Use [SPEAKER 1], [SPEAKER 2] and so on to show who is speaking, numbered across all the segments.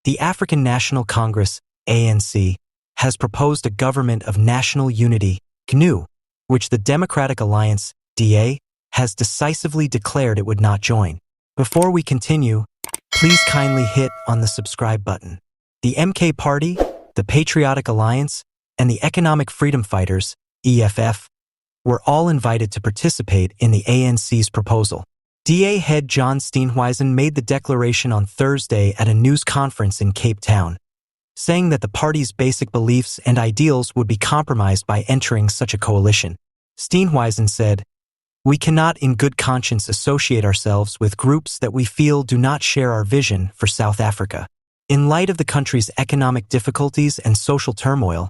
[SPEAKER 1] The African National Congress, ANC, has proposed a government of national unity, GNU, which the Democratic Alliance, DA, has decisively declared it would not join. Before we continue, please kindly hit on the subscribe button. The MK Party, the Patriotic Alliance, and the Economic Freedom Fighters, EFF, were all invited to participate in the ANC's proposal. DA head John Steenhuisen made the declaration on Thursday at a news conference in Cape Town, saying that the party's basic beliefs and ideals would be compromised by entering such a coalition. Steenhuisen said, "We cannot in good conscience associate ourselves with groups that we feel do not share our vision for South Africa. In light of the country's economic difficulties and social turmoil,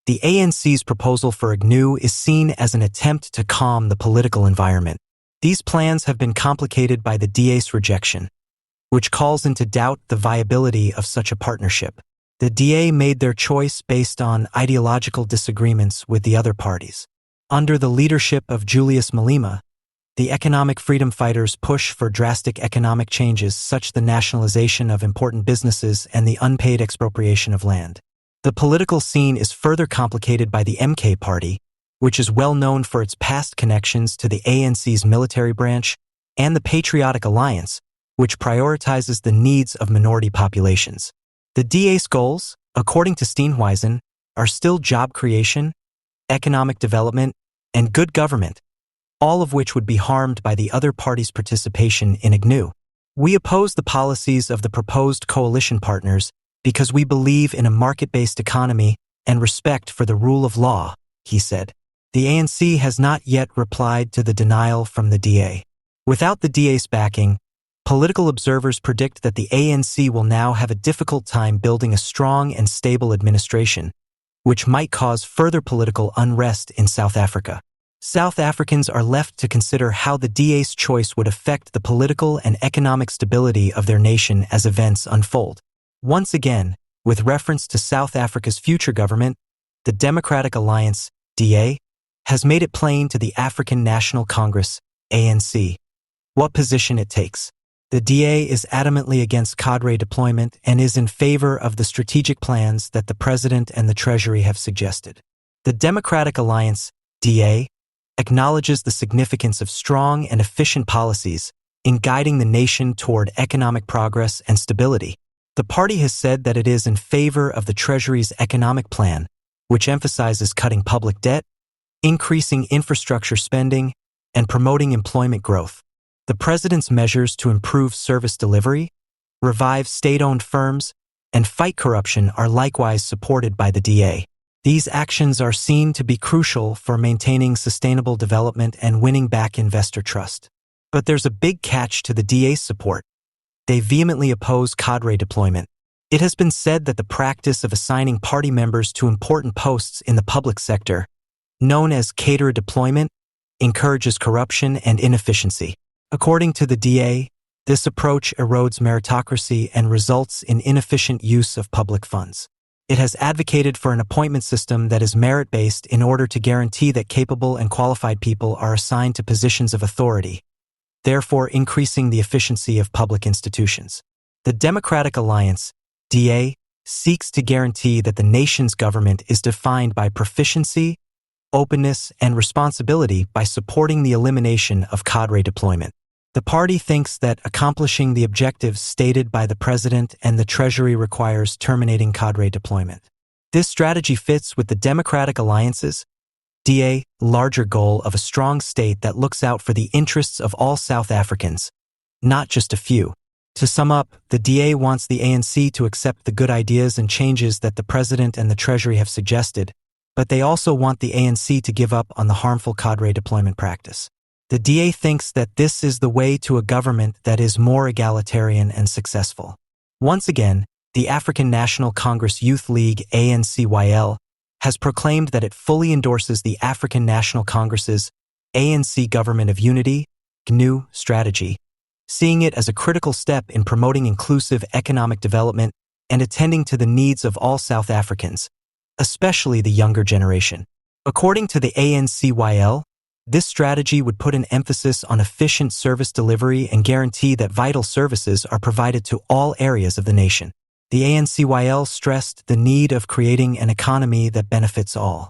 [SPEAKER 1] the ANC's proposal for a GNU is seen as an attempt to calm the political environment. These plans have been complicated by the DA's rejection, which calls into doubt the viability of such a partnership. The DA made their choice based on ideological disagreements with the other parties. Under the leadership of juliusmalema, the economic freedom fighters push for drastic economic changes such as the nationalization of important businesses and the unpaid expropriation of land. The political scene is further complicated by the MK Party, which is well known for its past connections to the ANC's military branch, and the Patriotic Alliance, which prioritizes the needs of minority populations. The DA's goals, according to Steenhuisen, are still job creation, economic development, and good government, all of which would be harmed by the other parties' participation in a GNU. We oppose the policies of the proposed coalition partners because we believe in a market-based economy and respect for the rule of law," he said. The ANC has not yet replied to the denial from the DA. Without the DA's backing, political observers predict that the ANC will now have a difficult time building a strong and stable administration, which might cause further political unrest in South Africa. South Africans are left to consider how the DA's choice would affect the political and economic stability of their nation as events unfold. Once again, with reference to South Africa's future government, the Democratic Alliance, DA, has made it plain to the African National Congress, ANC, what position it takes. The DA is adamantly against cadre deployment and is in favor of the strategic plans that the President and the Treasury have suggested. The Democratic Alliance, DA, acknowledges the significance of strong and efficient policies in guiding the nation toward economic progress and stability. The party has said that it is in favor of the Treasury's economic plan, which emphasizes cutting public debt, increasing infrastructure spending, and promoting employment growth. The President's measures to improve service delivery, revive state-owned firms, and fight corruption are likewise supported by the DA. These actions are seen to be crucial for maintaining sustainable development and winning back investor trust. But there's a big catch to the DA's support. They vehemently oppose cadre deployment. It has been said that the practice of assigning party members to important posts in the public sector, known as cadre deployment, encourages corruption and inefficiency. According to the DA, this approach erodes meritocracy and results in inefficient use of public funds. It has advocated for an appointment system that is merit-based in order to guarantee that capable and qualified people are assigned to positions of authority, therefore increasing the efficiency of public institutions. The Democratic Alliance, DA, seeks to guarantee that the nation's government is defined by proficiency, openness, and responsibility by supporting the elimination of cadre deployment. The party thinks that accomplishing the objectives stated by the President and the Treasury requires terminating cadre deployment. This strategy fits with the Democratic Alliance's, DA, larger goal of a strong state that looks out for the interests of all South Africans, not just a few. To sum up, the DA wants the ANC to accept the good ideas and changes that the President and the Treasury have suggested, but they also want the ANC to give up on the harmful cadre deployment practice. The DA thinks that this is the way to a government that is more egalitarian and successful. Once again, the African National Congress Youth League ANCYL has proclaimed that it fully endorses the African National Congress's ANC Government of Unity, GNU, strategy, seeing it as a critical step in promoting inclusive economic development and attending to the needs of all South Africans, especially the younger generation. According to the ANCYL, this strategy would put an emphasis on efficient service delivery and guarantee that vital services are provided to all areas of the nation. The ANCYL stressed the need of creating an economy that benefits all.